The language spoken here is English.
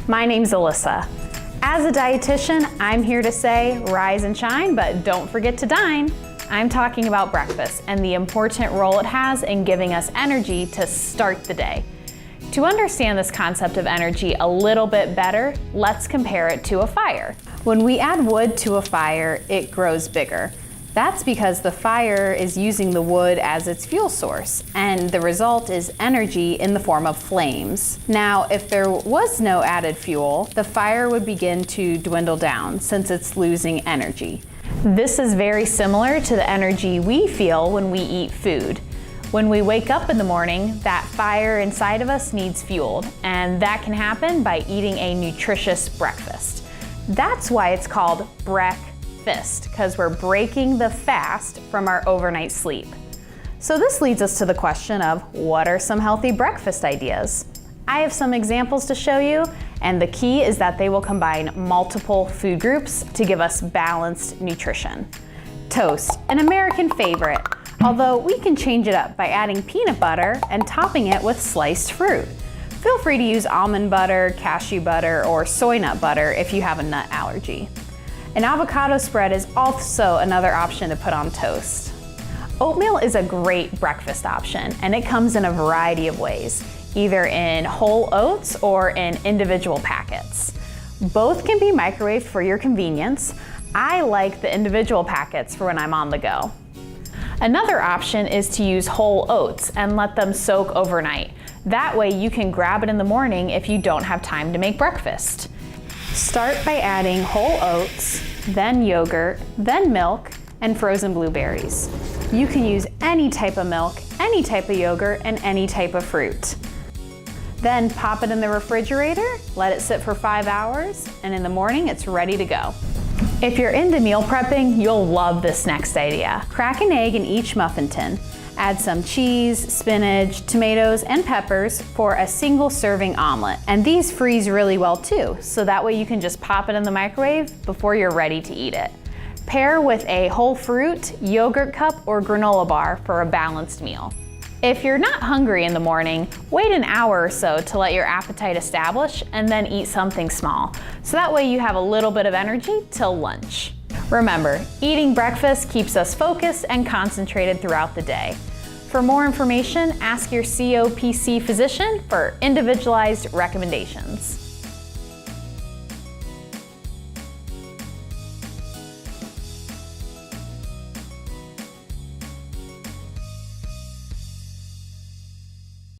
My name's Alyssa. As a dietitian, I'm here to say rise and shine, but don't forget to dine. I'm talking about breakfast and the important role it has in giving us energy to start the day. To understand this concept of energy a little bit better, let's compare it to a fire. When we add wood to a fire, it grows bigger. That's because the fire is using the wood as its fuel source, and the result is energy in the form of flames. Now, if there was no added fuel, the fire would begin to dwindle down since it's losing energy. This is very similar to the energy we feel when we eat food. When we wake up in the morning, that fire inside of us needs fueled, and that can happen by eating a nutritious breakfast. That's why it's called breakfast, because we're breaking the fast from our overnight sleep. So this leads us to the question of, what are some healthy breakfast ideas? I have some examples to show you, and the key is that they will combine multiple food groups to give us balanced nutrition. Toast, an American favorite, although we can change it up by adding peanut butter and topping it with sliced fruit. Feel free to use almond butter, cashew butter, or soy nut butter if you have a nut allergy. An avocado spread is also another option to put on toast. Oatmeal is a great breakfast option, and it comes in a variety of ways, either in whole oats or in individual packets. Both can be microwaved for your convenience. I like the individual packets for when I'm on the go. Another option is to use whole oats and let them soak overnight. That way you can grab it in the morning if you don't have time to make breakfast. Start by adding whole oats, then yogurt, then milk, and frozen blueberries. You can use any type of milk, any type of yogurt, and any type of fruit. Then pop it in the refrigerator, let it sit for 5 hours, and in the morning it's ready to go. If you're into meal prepping, you'll love this next idea. Crack an egg in each muffin tin. Add some cheese, spinach, tomatoes, and peppers for a single serving omelet. And these freeze really well too, so that way you can just pop it in the microwave before you're ready to eat it. Pair with a whole fruit, yogurt cup, or granola bar for a balanced meal. If you're not hungry in the morning, wait an hour or so to let your appetite establish and then eat something small. So that way you have a little bit of energy till lunch. Remember, eating breakfast keeps us focused and concentrated throughout the day. For more information, ask your COPC physician for individualized recommendations.